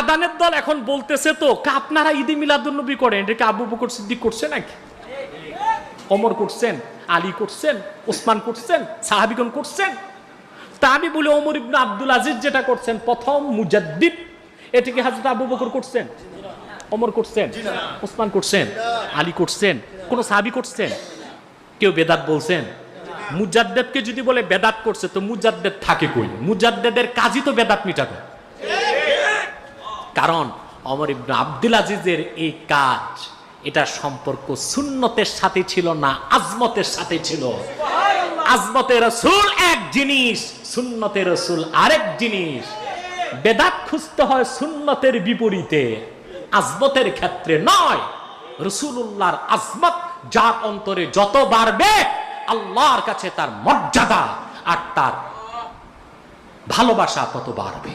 কাদানের দল এখন বলতেছে তো আপনারা ঈদে মিলাদুন্নবী করেন, এটাকে আবু বকর সিদ্দিক করছে নাকি? ওমর করছেন, আলী করছেন, ওসমান করছেন, সাহাবীগণ করছেন। তা আমি বলি ওমর ইবনে আব্দুল আজিজ যেটা করছেন প্রথম মুজাদ্দিদ, এটাকে হযরত আবু বকর করছেন, ওমর করছেন, ওসমান করছেন, আলী করছেন, কোন সাহাবী করছেন? কেউ বেদাত বলছেন? মুজাদ্দিদকে যদি বলে বেদাত করছে তো মুজাদ্দিদ থাকে কই? মুজাদ্দিদের কাজই তো বেদাত মিটানো। কারণ ওমর ইবনে আব্দুল আজিজের এই কাজ, এটা সম্পর্ক সুন্নতের সাথে ছিল না, আজমতের সাথে ছিল। আজমতে রাসূল এক জিনিস, সুন্নতে রাসূল আরেক জিনিস। বেদাত খুঁজতে হয় সুন্নতের বিপরীতে, আজমতের ক্ষেত্রে নয়। রাসূলুল্লাহর আজমত যার অন্তরে যত বাড়বে, আল্লাহর কাছে তার মর্যাদা আর তার ভালোবাসা তত বাড়বে।